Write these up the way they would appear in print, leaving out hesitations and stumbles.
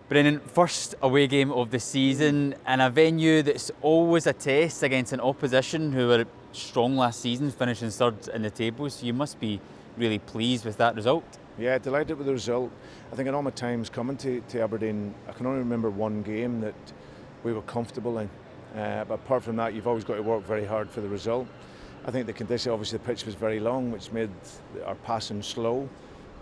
Brennan, first away game of the season in a venue that's always a test against an opposition who were strong last season, finishing third in the table, so you must be really pleased with that result. Yeah, delighted with the result. I think in all my times coming to Aberdeen, I can only remember one game that we were comfortable in. But apart from that, you've always got to work very hard for the result. I think the condition, obviously the pitch was very long, which made our passing slow.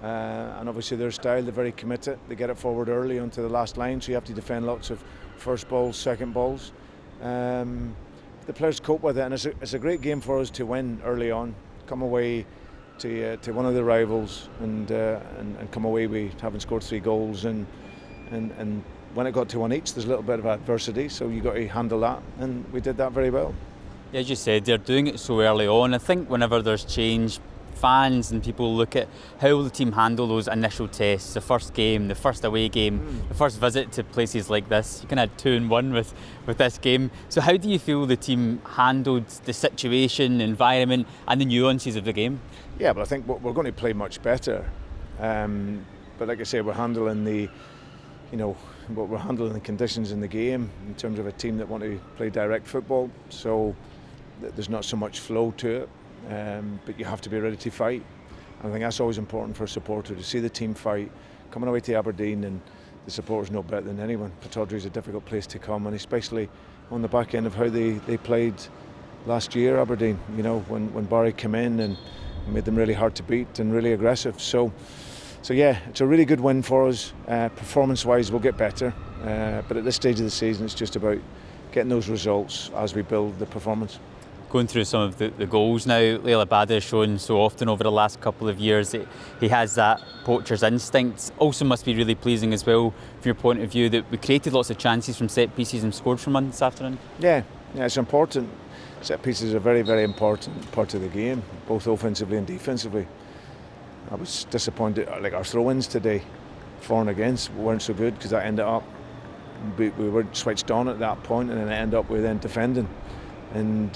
And obviously their style, they're very committed. They get it forward early onto the last line, so you have to defend lots of first balls, second balls. The players cope with it, and it's a great game for us to win early on. Come away to one of the rivals and come away with having scored 3 goals, and when it got to 1 each, there's a little bit of adversity, so you got to handle that, and we did that very well. Yeah, as you said, they're doing it so early on. I think whenever there's change, fans and people look at how will the team handle those initial tests, the first game, the first away game, the first visit to places like this. You can add 2 in 1 with this game. So how do you feel the team handled the situation, environment and the nuances of the game? Yeah, but I think we're going to play much better. But like I say, we're handling the conditions in the game in terms of a team that want to play direct football. So there's not so much flow to it. But you have to be ready to fight. I think that's always important for a supporter, to see the team fight. Coming away to Aberdeen, and the supporters know better than anyone, Pittodrie is a difficult place to come, and especially on the back end of how they played last year, Aberdeen, when Barry came in and made them really hard to beat and really aggressive. So yeah, it's a really good win for us. Performance-wise, we'll get better, but at this stage of the season, it's just about getting those results as we build the performance. Going through some of the goals now, Abada has shown so often over the last couple of years that he has that poacher's instinct. Also must be really pleasing as well from your point of view that we created lots of chances from set pieces and scored from one this afternoon. Yeah, it's important. Set pieces are a very, very important part of the game, both offensively and defensively. I was disappointed, like our throw-ins today, for and against, weren't so good, because that ended up, we weren't switched on at that point, and then it ended up with then defending. And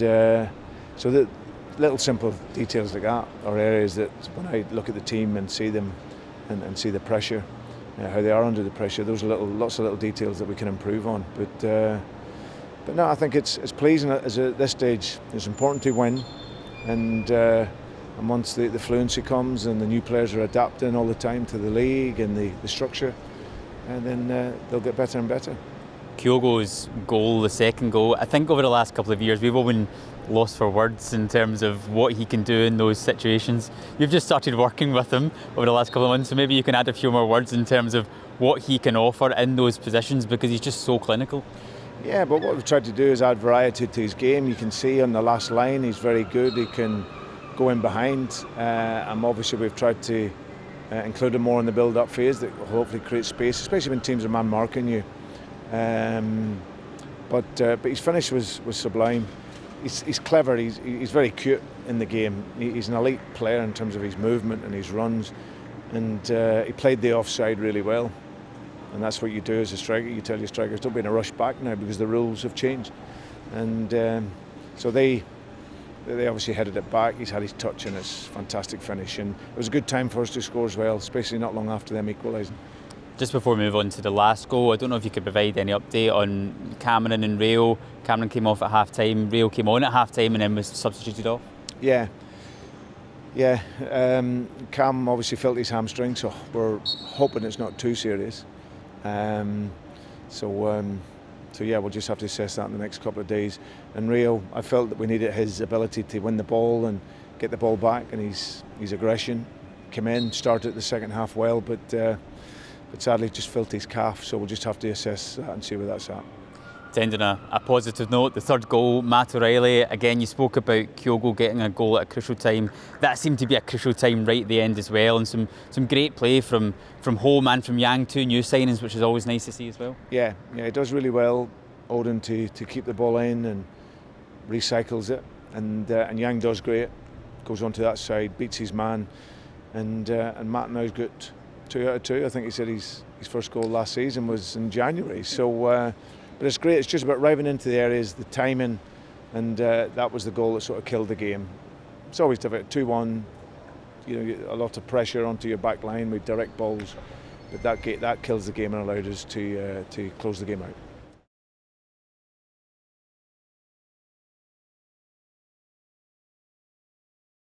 so the little simple details like that are areas that when I look at the team and see them and see the pressure, how they are under the pressure, those are lots of little details that we can improve on. But no, I think it's pleasing as at this stage. It's important to win, and once the fluency comes and the new players are adapting all the time to the league and the structure, and then they'll get better and better. Kyogo's goal, the second goal, I think over the last couple of years we've all been lost for words in terms of what he can do in those situations. You've just started working with him over the last couple of months, so maybe you can add a few more words in terms of what he can offer in those positions, because he's just so clinical. Yeah, but what we've tried to do is add variety to his game. You can see on the last line he's very good, he can go in behind, and obviously we've tried to include him more in the build-up phase that will hopefully create space, especially when teams are man-marking you. But his finish was sublime. He's clever. He's very cute in the game. He's an elite player in terms of his movement and his runs, and he played the offside really well. And that's what you do as a striker. You tell your strikers, don't be in a rush back now, because the rules have changed. And so they obviously headed it back. He's had his touch and it's fantastic finish. And it was a good time for us to score as well, especially not long after them equalising. Just before we move on to the last goal, I don't know if you could provide any update on Cameron and Rayo. Cameron came off at half-time, Rayo came on at half-time and then was substituted off. Yeah. Cam obviously felt his hamstring, so we're hoping it's not too serious. So we'll just have to assess that in the next couple of days. And Rayo, I felt that we needed his ability to win the ball and get the ball back, and his aggression. Came in, started the second half well, but sadly just felt his calf, so we'll just have to assess that and see where that's at. To end on a positive note, the third goal, Matt O'Reilly, again you spoke about Kyogo getting a goal at a crucial time. That seemed to be a crucial time right at the end as well, and some great play from home and from Yang, 2 new signings, which is always nice to see as well. Yeah, he does really well, Odin, to keep the ball in and recycles it, and Yang does great, goes onto that side, beats his man, and Matt now's got 2 out of 2. I think he said his first goal last season was in January. So, but it's great. It's just about arriving into the areas, the timing, and that was the goal that sort of killed the game. It's always difficult. 2-1, a lot of pressure onto your back line with direct balls, But that kills the game and allowed us to close the game out.